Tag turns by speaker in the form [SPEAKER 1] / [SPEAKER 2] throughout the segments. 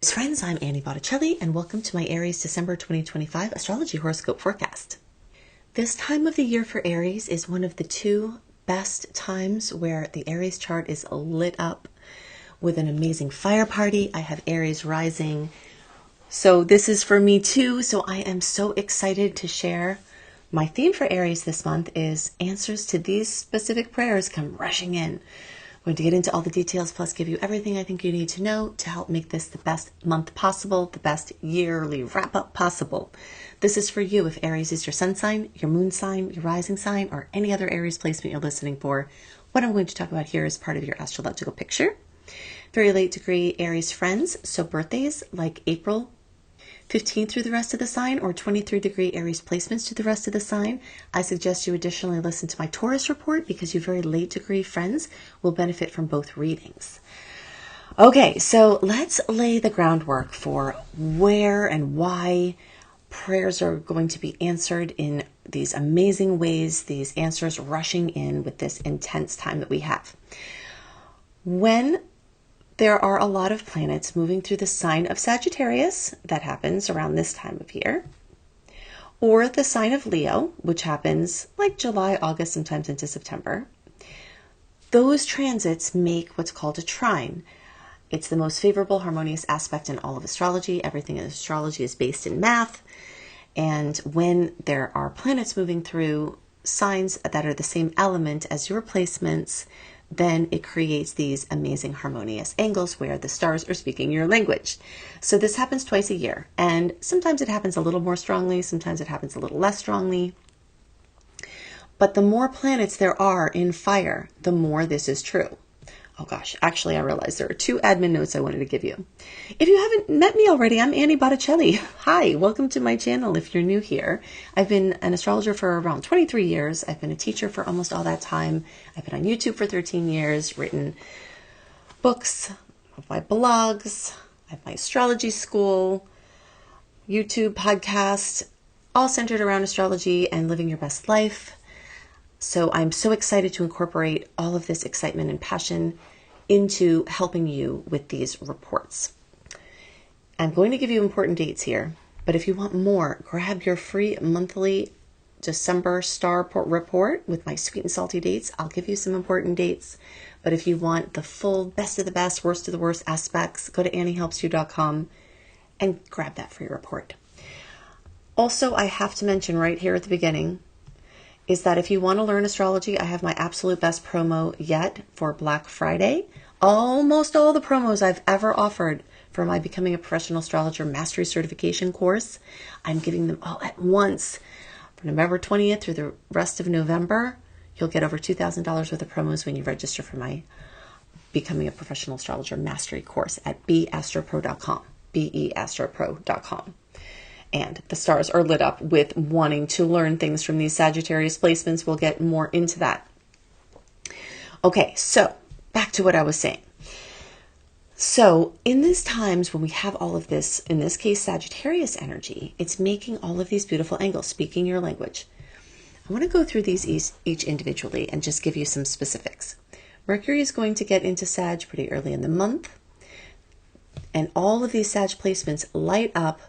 [SPEAKER 1] Aries friends, I'm Annie Botticelli, and welcome to my Aries December 2025 astrology horoscope forecast. This time of the year for Aries is one of the two best times where the Aries chart is lit up with an amazing fire party. I have Aries rising, so this is for me too, so I am so excited to share. My theme for Aries this month is answers to these specific prayers come rushing in. I'm going to get into all the details, plus give you everything I think you need to know to help make this the best month possible, the best yearly wrap-up possible. This is for you if Aries is your sun sign, your moon sign, your rising sign, or any other Aries placement you're listening for. What I'm going to talk about here is part of your astrological picture. Very late degree Aries friends, so birthdays like April 15th through the rest of the sign or 23 degree Aries placements to the rest of the sign. I suggest you additionally listen to my Taurus report because you very late degree friends will benefit from both readings. Okay, so let's lay the groundwork for where and why prayers are going to be answered in these amazing ways, these answers rushing in with this intense time that we have. When there are a lot of planets moving through the sign of Sagittarius, that happens around this time of year, or the sign of Leo, which happens like July, August, sometimes into September. Those transits make what's called a trine. It's the most favorable harmonious aspect in all of astrology. Everything in astrology is based in math. And when there are planets moving through signs that are the same element as your placements, then it creates these amazing harmonious angles where the stars are speaking your language. So this happens twice a year, and sometimes it happens a little more strongly, sometimes it happens a little less strongly. But the more planets there are in fire, the more this is true. Oh gosh, actually I realized there are two admin notes I wanted to give you. If you haven't met me already, I'm Annie Botticelli. Hi, welcome to my channel if you're new here. I've been an astrologer for around 23 years. I've been a teacher for almost all that time. I've been on YouTube for 13 years, written books, have my blogs, I have my astrology school, YouTube podcast, all centered around astrology and living your best life. So I'm so excited to incorporate all of this excitement and passion into helping you with these reports. I'm going to give you important dates here, but if you want more, grab your free monthly December star report with my sweet and salty dates. I'll give you some important dates, but if you want the full best of the best, worst of the worst aspects, go to anniehelpsyou.com and grab that free report. Also, I have to mention right here at the beginning, is that if you want to learn astrology, I have my absolute best promo yet for Black Friday. Almost all the promos I've ever offered for my Becoming a Professional Astrologer Mastery Certification course, I'm giving them all at once. From November 20th through the rest of November, you'll get over $2,000 worth of promos when you register for my Becoming a Professional Astrologer Mastery course at beastropro.com, beastropro.com. And the stars are lit up with wanting to learn things from these Sagittarius placements. We'll get more into that. Okay, so back to what I was saying. So in these times when we have all of this, in this case, Sagittarius energy, it's making all of these beautiful angles, speaking your language. I want to go through these each individually and just give you some specifics. Mercury is going to get into Sag pretty early in the month. And all of these Sag placements light up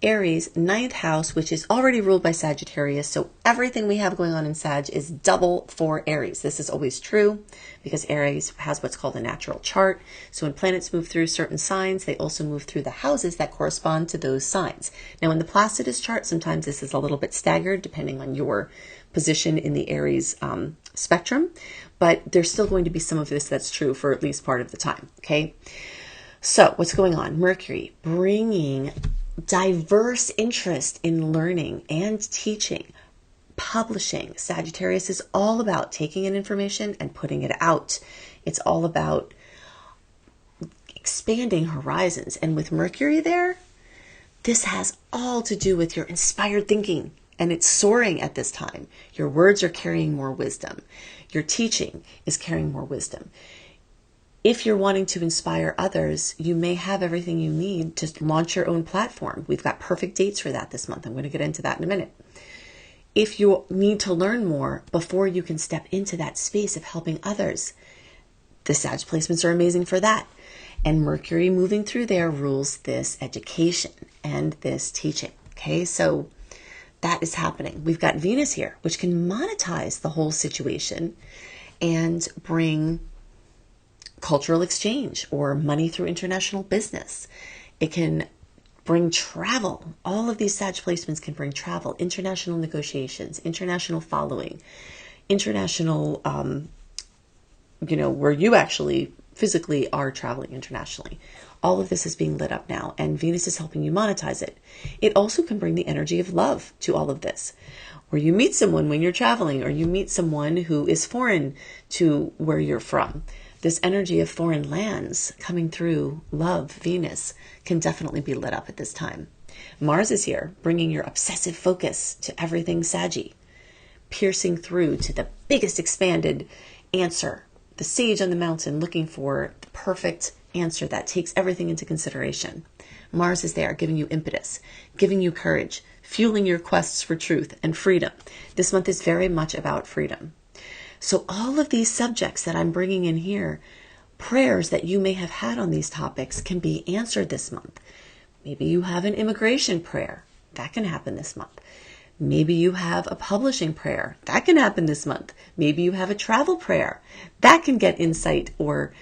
[SPEAKER 1] Aries' 9th house, which is already ruled by Sagittarius. So everything we have going on in Sag is double for Aries. This is always true because Aries has what's called a natural chart. So when planets move through certain signs, they also move through the houses that correspond to those signs. Now in the Placidus chart, sometimes this is a little bit staggered depending on your position in the Aries spectrum, but there's still going to be some of this that's true for at least part of the time. Okay. So what's going on? Mercury bringing diverse interest in learning and teaching, publishing. Sagittarius is all about taking in information and putting it out. It's all about expanding horizons. And with Mercury there, this has all to do with your inspired thinking, and it's soaring at this time. Your words are carrying more wisdom. Your teaching is carrying more wisdom. If you're wanting to inspire others, you may have everything you need to launch your own platform. We've got perfect dates for that this month. I'm going to get into that in a minute. If you need to learn more before you can step into that space of helping others, the Sag placements are amazing for that. And Mercury moving through there rules this education and this teaching. Okay, so that is happening. We've got Venus here, which can monetize the whole situation and bring cultural exchange or money through international business. It can bring travel. All of these Sag placements can bring travel, international negotiations, international following, international, where you actually physically are traveling internationally. All of this is being lit up now, and Venus is helping you monetize it. It also can bring the energy of love to all of this, where you meet someone when you're traveling, or you meet someone who is foreign to where you're from. This energy of foreign lands coming through love, Venus, can definitely be lit up at this time. Mars is here, bringing your obsessive focus to everything Saggy, piercing through to the biggest expanded answer, the sage on the mountain looking for the perfect answer that takes everything into consideration. Mars is there, giving you impetus, giving you courage, fueling your quests for truth and freedom. This month is very much about freedom. So all of these subjects that I'm bringing in here, prayers that you may have had on these topics, can be answered this month. Maybe you have an immigration prayer. That can happen this month. Maybe you have a publishing prayer. That can happen this month. Maybe you have a travel prayer. That can get insight or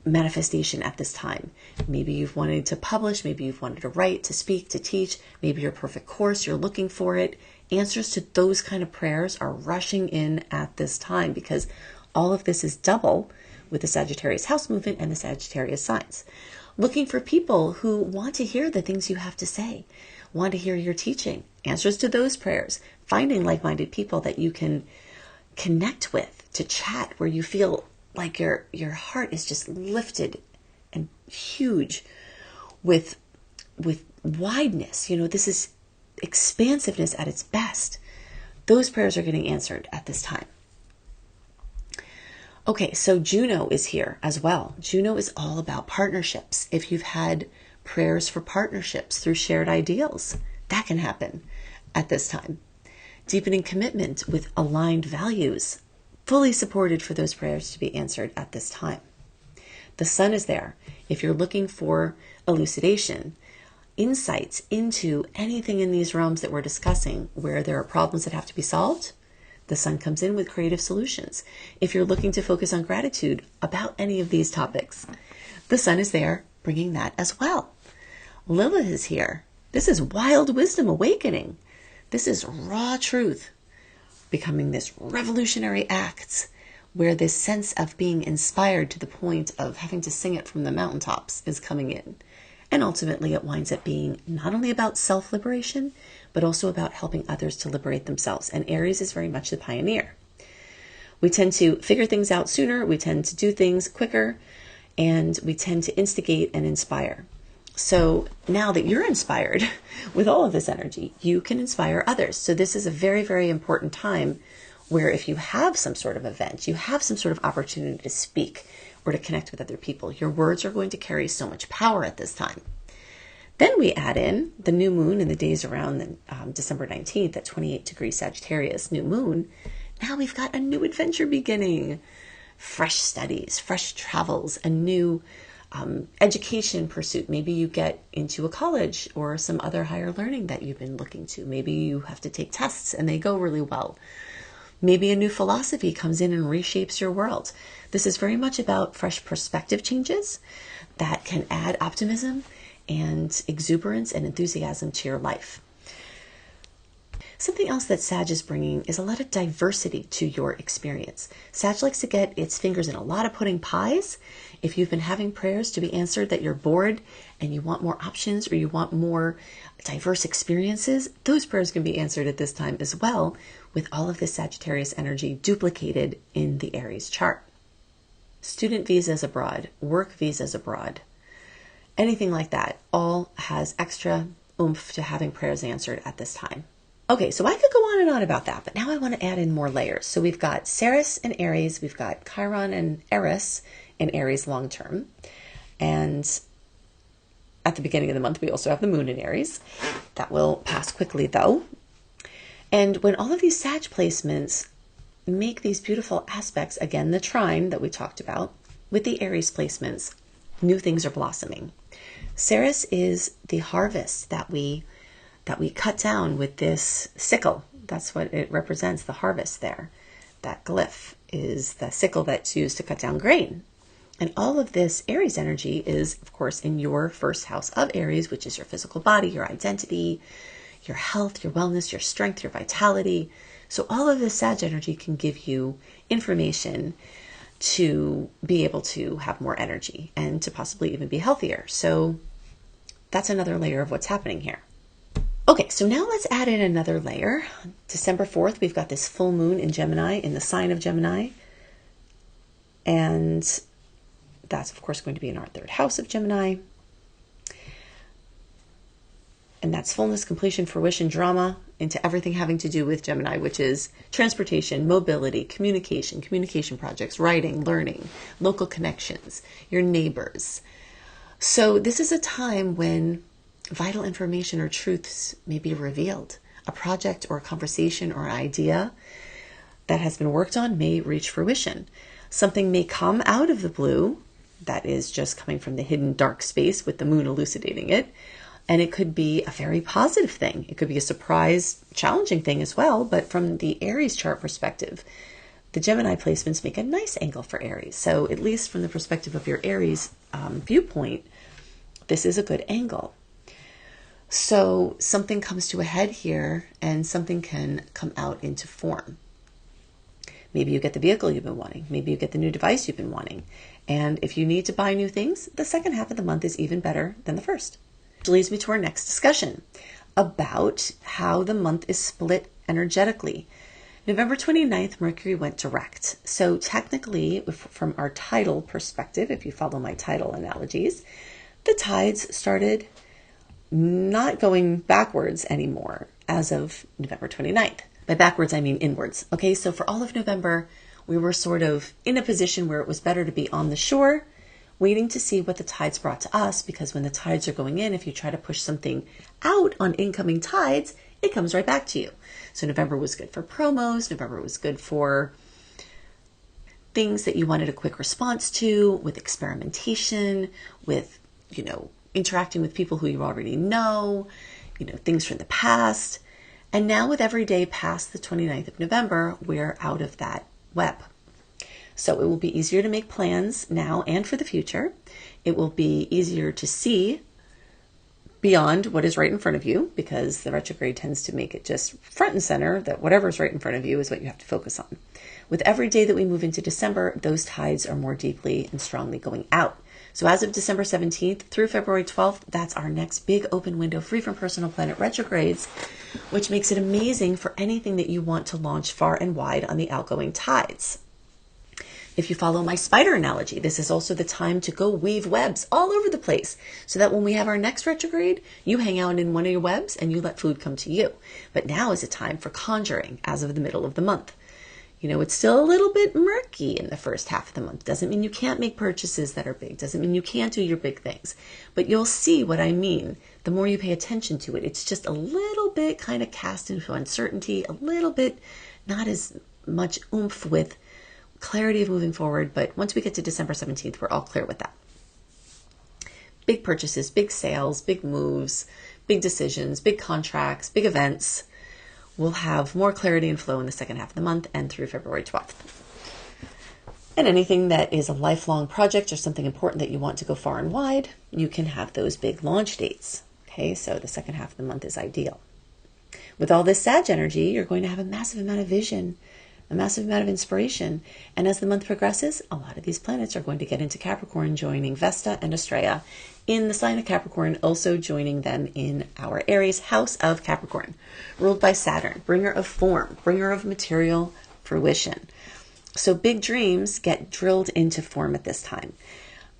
[SPEAKER 1] manifestation at this time. Maybe you've wanted to publish. Maybe you've wanted to write, to speak, to teach. Maybe your perfect course, you're looking for it. Answers to those kind of prayers are rushing in at this time because all of this is double with the Sagittarius house movement and the Sagittarius signs. Looking for people who want to hear the things you have to say, want to hear your teaching, answers to those prayers, finding like-minded people that you can connect with, to chat, where you feel like your heart is just lifted and huge with wideness. This is expansiveness at its best. Those prayers are getting answered at this time. Okay, so Juno is here as well. Juno is all about partnerships. If you've had prayers for partnerships through shared ideals, that can happen at this time. Deepening commitment with aligned values, fully supported for those prayers to be answered at this time. The Sun is there. If you're looking for elucidation, insights into anything in these realms that we're discussing, where there are problems that have to be solved, the Sun comes in with creative solutions. If you're looking to focus on gratitude about any of these topics, the Sun is there bringing that as well. Lilith is here. This is wild wisdom awakening. This is raw truth becoming this revolutionary act, where this sense of being inspired to the point of having to sing it from the mountaintops is coming in. And ultimately it winds up being not only about self-liberation, but also about helping others to liberate themselves. And Aries is very much the pioneer. We tend to figure things out sooner, we tend to do things quicker, and we tend to instigate and inspire. So now that you're inspired with all of this energy, you can inspire others. So this is a very, very important time where if you have some sort of event, you have some sort of opportunity to speak or to connect with other people, your words are going to carry so much power at this time. Then we add in the new moon in the days around December 19th at 28 degrees Sagittarius, new moon. Now we've got a new adventure beginning, fresh studies, fresh travels, a new education pursuit. Maybe you get into a college or some other higher learning that you've been looking to. Maybe you have to take tests and they go really well. Maybe a new philosophy comes in and reshapes your world. This is very much about fresh perspective changes that can add optimism and exuberance and enthusiasm to your life. Something else that Sag is bringing is a lot of diversity to your experience. Sag likes to get its fingers in a lot of pudding pies. If you've been having prayers to be answered that you're bored and you want more options or you want more diverse experiences, those prayers can be answered at this time as well, with all of this Sagittarius energy duplicated in the Aries chart. Student visas abroad, work visas abroad, anything like that, all has extra oomph to having prayers answered at this time. Okay, so I could go on and on about that, but now I want to add in more layers. So we've got Ceres and Aries, we've got Chiron and Eris in Aries long term. And at the beginning of the month, we also have the moon in Aries. That will pass quickly though. And when all of these Sag placements make these beautiful aspects, again, the trine that we talked about with the Aries placements, New things are blossoming. Ceres is the harvest that we cut down with this sickle. That's what it represents, the harvest there. That glyph is the sickle that's used to cut down grain. And all of this Aries energy is, of course, in your first house of Aries, which is your physical body, your identity, your health, your wellness, your strength, your vitality. So all of this Sag energy can give you information to be able to have more energy and to possibly even be healthier. So that's another layer of what's happening here. Okay, so now let's add in another layer. December 4th, we've got this full moon in Gemini, in the sign of Gemini. And that's, of course, going to be in our third house of Gemini. And that's fullness, completion, fruition, drama into everything having to do with Gemini, which is transportation, mobility, communication projects, writing, learning, local connections, your neighbors. So this is a time when vital information or truths may be revealed. A project or a conversation or idea that has been worked on may reach fruition. Something may come out of the blue that is just coming from the hidden dark space with the moon elucidating it. And it could be a very positive thing. It could be a surprise, challenging thing as well. But from the Aries chart perspective, the Gemini placements make a nice angle for Aries. So at least from the perspective of your Aries viewpoint, this is a good angle. So something comes to a head here and something can come out into form. Maybe you get the vehicle you've been wanting. Maybe you get the new device you've been wanting. And if you need to buy new things, the second half of the month is even better than the first. Which leads me to our next discussion about how the month is split energetically. November 29th, Mercury went direct. So technically, from our tidal perspective, if you follow my tidal analogies, the tides started not going backwards anymore as of November 29th. By backwards, I mean inwards. Okay, so for all of November, we were sort of in a position where it was better to be on the shore, waiting to see what the tides brought to us, because when the tides are going in, if you try to push something out on incoming tides, it comes right back to you. So November was good for promos. November was good for things that you wanted a quick response to, with experimentation, with, interacting with people who you already know, things from the past. And now with every day past the 29th of November, we're out of that web. So it will be easier to make plans now and for the future. It will be easier to see beyond what is right in front of you, because the retrograde tends to make it just front and center that whatever is right in front of you is what you have to focus on. With every day that we move into December, those tides are more deeply and strongly going out. So as of December 17th through February 12th, that's our next big open window free from personal planet retrogrades, which makes it amazing for anything that you want to launch far and wide on the outgoing tides. If you follow my spider analogy, this is also the time to go weave webs all over the place, so that when we have our next retrograde, you hang out in one of your webs and you let food come to you. But now is a time for conjuring as of the middle of the month. It's still a little bit murky in the first half of the month. Doesn't mean you can't make purchases that are big. Doesn't mean you can't do your big things. But you'll see what I mean the more you pay attention to it. It's just a little bit kind of cast into uncertainty, a little bit not as much oomph with clarity of moving forward. But once we get to December 17th, we're all clear with that. Big purchases, big sales, big moves, big decisions, big contracts, big events. We'll have more clarity and flow in the second half of the month and through February 12th. And anything that is a lifelong project or something important that you want to go far and wide, you can have those big launch dates. Okay, so the second half of the month is ideal. With all this Sag energy, you're going to have a massive amount of vision, a massive amount of inspiration. And as the month progresses, a lot of these planets are going to get into Capricorn, joining Vesta and Estrella in the sign of Capricorn, also joining them in our Aries house of Capricorn, ruled by Saturn, bringer of form, bringer of material fruition. So big dreams get drilled into form at this time.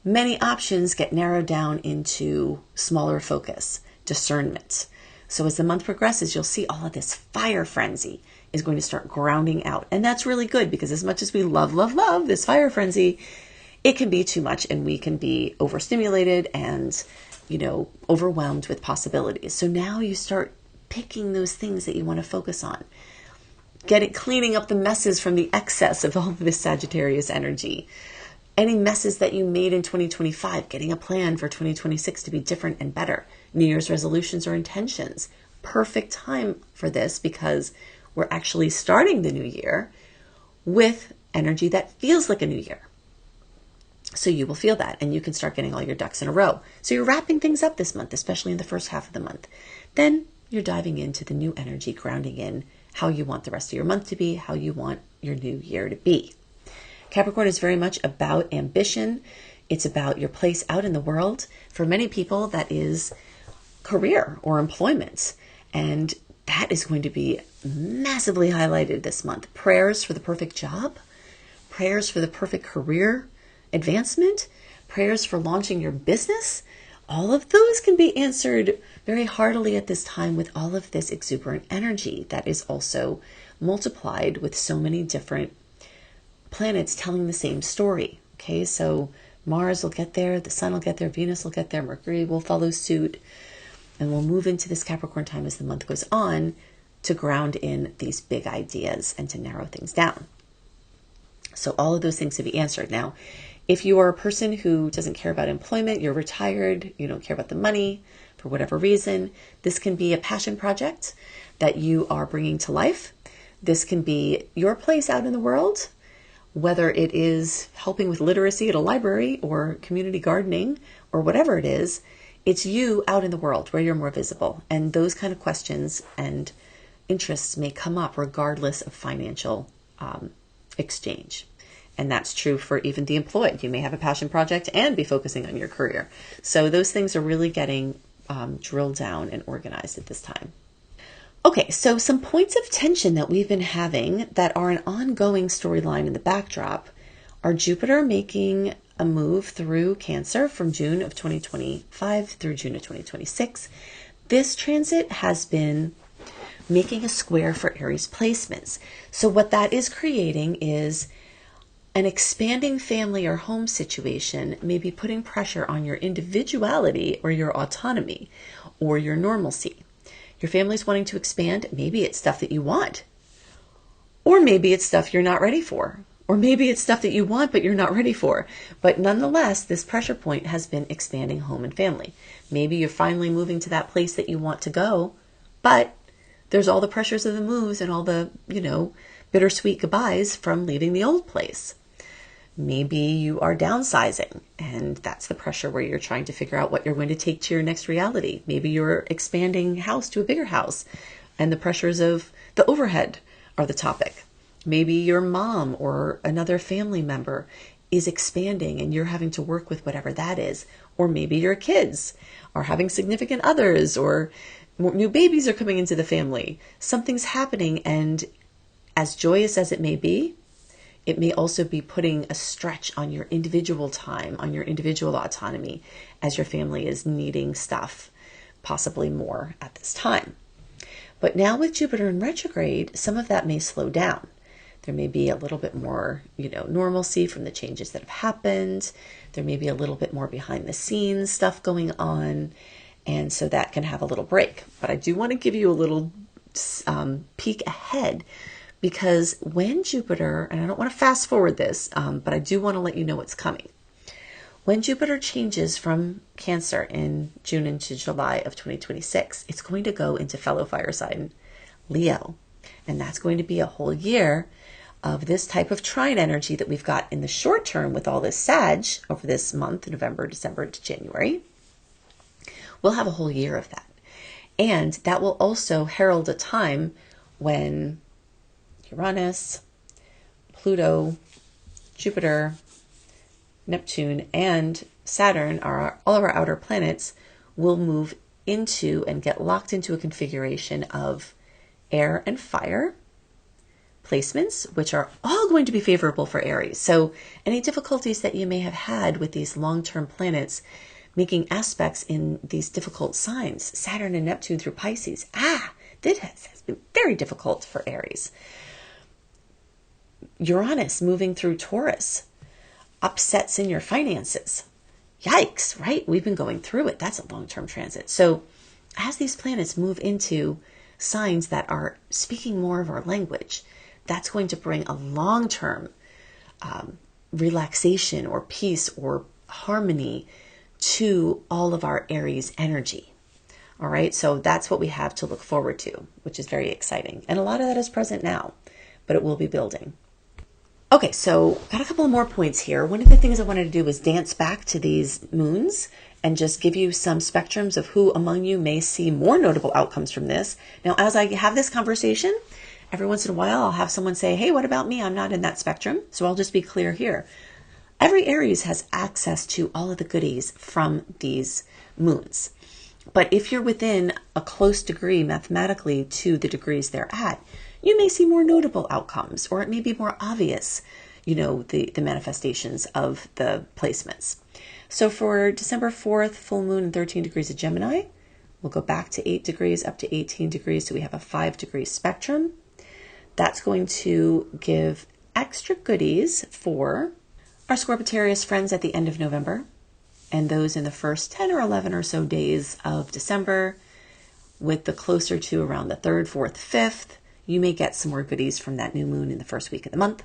[SPEAKER 1] Many options get narrowed down into smaller focus, discernment. So as the month progresses, you'll see all of this fire frenzy is going to start grounding out. And that's really good, because as much as we love this fire frenzy, it can be too much and we can be overstimulated and, overwhelmed with possibilities. So now you start picking those things that you want to focus on. Cleaning up the messes from the excess of all of this Sagittarius energy. Any messes that you made in 2025, getting a plan for 2026 to be different and better. New Year's resolutions or intentions. Perfect time for this because we're actually starting the new year with energy that feels like a new year. So you will feel that and you can start getting all your ducks in a row. So you're wrapping things up this month, especially in the first half of the month. Then you're diving into the new energy, grounding in how you want the rest of your month to be, how you want your new year to be. Capricorn is very much about ambition. It's about your place out in the world. For many people, that is career or employment. And that is going to be massively highlighted this month. Prayers for the perfect job, prayers for the perfect career advancement, prayers for launching your business. All of those can be answered very heartily at this time with all of this exuberant energy that is also multiplied with so many different planets telling the same story. Okay, so Mars will get there, the Sun will get there, Venus will get there, Mercury will follow suit, and we'll move into this Capricorn time as the month goes on to ground in these big ideas and to narrow things down. So all of those things to be answered. Now, if you are a person who doesn't care about employment, you're retired, you don't care about the money for whatever reason, this can be a passion project that you are bringing to life. This can be your place out in the world, whether it is helping with literacy at a library or community gardening or whatever it is. It's you out in the world where you're more visible. And those kind of questions and interests may come up regardless of financial exchange. And that's true for even the employed. You may have a passion project and be focusing on your career. So those things are really getting drilled down and organized at this time. Okay, so some points of tension that we've been having that are an ongoing storyline in the backdrop are Jupiter making a move through Cancer from June of 2025 through June of 2026. This transit has been making a square for Aries placements. So what that is creating is an expanding family or home situation, maybe putting pressure on your individuality or your autonomy or your normalcy. Your family's wanting to expand. Maybe it's stuff that you want, or maybe it's stuff you're not ready for, or maybe it's stuff that you want but you're not ready for. But nonetheless, this pressure point has been expanding home and family. Maybe you're finally moving to that place that you want to go, but there's all the pressures of the moves and all the, bittersweet goodbyes from leaving the old place. Maybe you are downsizing, and that's the pressure where you're trying to figure out what you're going to take to your next reality. Maybe you're expanding house to a bigger house, and the pressures of the overhead are the topic. Maybe your mom or another family member is expanding, and you're having to work with whatever that is. Or maybe your kids are having significant others, or new babies are coming into the family. Something's happening, and as joyous as it may be, it may also be putting a stretch on your individual time, on your individual autonomy, as your family is needing stuff, possibly more at this time. But now with Jupiter in retrograde, some of that may slow down. There may be a little bit more, normalcy from the changes that have happened. There may be a little bit more behind the scenes stuff going on. And so that can have a little break. But I do want to give you a little peek ahead, because when Jupiter, and I don't want to fast forward this, but I do want to let you know what's coming. When Jupiter changes from Cancer in June into July of 2026, it's going to go into fellow fire sign Leo. And that's going to be a whole year of this type of trine energy that we've got in the short term with all this Sag over this month, November, December to January. We'll have a whole year of that. And that will also herald a time when Uranus, Pluto, Jupiter, Neptune, and Saturn, all of our outer planets, will move into and get locked into a configuration of air and fire placements, which are all going to be favorable for Aries. So any difficulties that you may have had with these long-term planets making aspects in these difficult signs, Saturn and Neptune through Pisces, that has been very difficult for Aries. Uranus moving through Taurus, upsets in your finances. Yikes, right? We've been going through it. That's a long-term transit. So as these planets move into signs that are speaking more of our language, that's going to bring a long-term relaxation or peace or harmony to all of our Aries energy. All right, so that's what we have to look forward to, which is very exciting. And a lot of that is present now, but it will be building. Okay, so got a couple of more points here. One of the things I wanted to do was dance back to these moons and just give you some spectrums of who among you may see more notable outcomes from this. Now, as I have this conversation, every once in a while, I'll have someone say, hey, what about me? I'm not in that spectrum. So I'll just be clear here. Every Aries has access to all of the goodies from these moons. But if you're within a close degree mathematically to the degrees they're at, you may see more notable outcomes, or it may be more obvious, the manifestations of the placements. So for December 4th, full moon in 13 degrees of Gemini, we'll go back to 8 degrees up to 18 degrees. So we have a 5-degree spectrum. That's going to give extra goodies for our Scorpitarius friends at the end of November and those in the first 10 or 11 or so days of December, with the closer to around the 3rd, 4th, 5th. You may get some more goodies from that new moon in the first week of the month.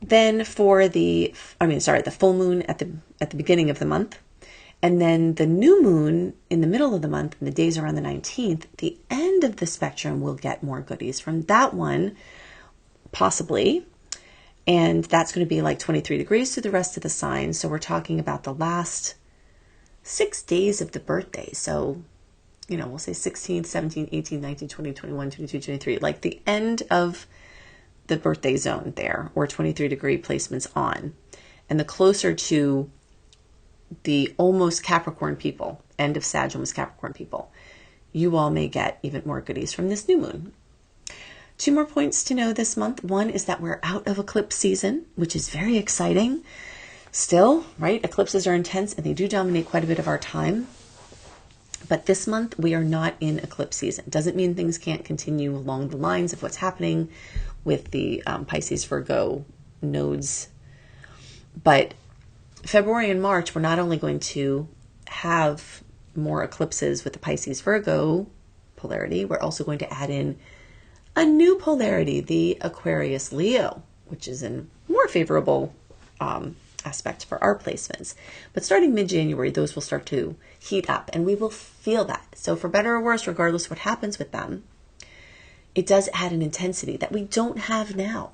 [SPEAKER 1] Then for the full moon at the beginning of the month, and then the new moon in the middle of the month, and the days around the 19th, the end of the spectrum will get more goodies from that one, possibly. And that's going to be like 23 degrees to the rest of the signs. So we're talking about the last 6 days of the birthday. So, we'll say 16, 17, 18, 19, 20, 21, 22, 23, like the end of the birthday zone there, or 23 degree placements on. And the closer to the almost Capricorn people, end of Sag, almost Capricorn people, you all may get even more goodies from this new moon. 2 more points to know this month. One is that we're out of eclipse season, which is very exciting. Still, right? Eclipses are intense and they do dominate quite a bit of our time. But this month we are not in eclipse season. Doesn't mean things can't continue along the lines of what's happening with the Pisces Virgo nodes. But February and March, we're not only going to have more eclipses with the Pisces Virgo polarity, we're also going to add in a new polarity, the Aquarius Leo, which is a more favorable aspect for our placements. But starting mid-January, those will start to heat up and we will feel that. So for better or worse, regardless of what happens with them, it does add an intensity that we don't have now.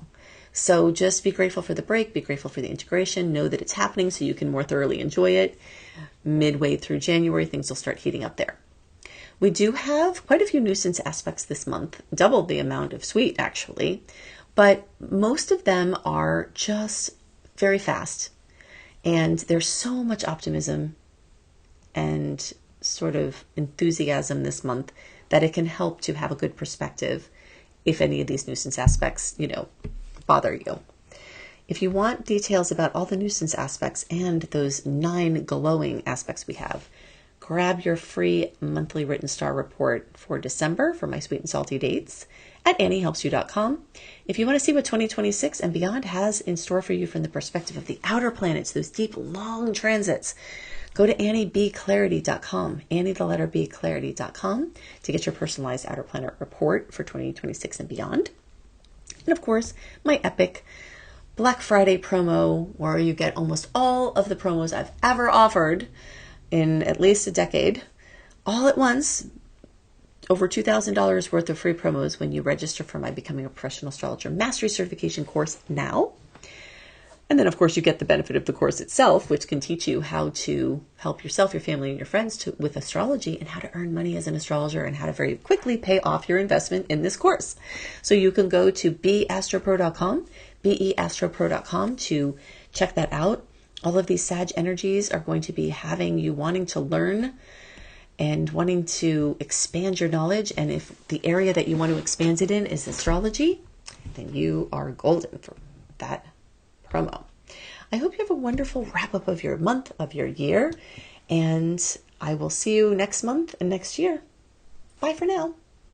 [SPEAKER 1] So just be grateful for the break, be grateful for the integration, know that it's happening so you can more thoroughly enjoy it. Midway through January, things will start heating up there. We do have quite a few nuisance aspects this month, double the amount of sweet actually, but most of them are just very fast. And there's so much optimism and sort of enthusiasm this month that it can help to have a good perspective if any of these nuisance aspects, bother you. If you want details about all the nuisance aspects and those 9 glowing aspects we have, grab your free monthly written star report for December for my sweet and salty dates at anniehelpsyou.com. If you want to see what 2026 and beyond has in store for you from the perspective of the outer planets, those deep, long transits, go to anniebclarity.com, Annie the letter B clarity.com to get your personalized outer planet report for 2026 and beyond. And of course, my epic Black Friday promo where you get almost all of the promos I've ever offered in at least a decade, all at once, over $2,000 worth of free promos when you register for my Becoming a Professional Astrologer Mastery Certification course now. And then, of course, you get the benefit of the course itself, which can teach you how to help yourself, your family, and your friends with astrology and how to earn money as an astrologer and how to very quickly pay off your investment in this course. So you can go to beastropro.com, beastropro.com to check that out. All of these Sag energies are going to be having you wanting to learn and wanting to expand your knowledge. And if the area that you want to expand it in is astrology, then you are golden for that promo. I hope you have a wonderful wrap up of your month, of your year, and I will see you next month and next year. Bye for now.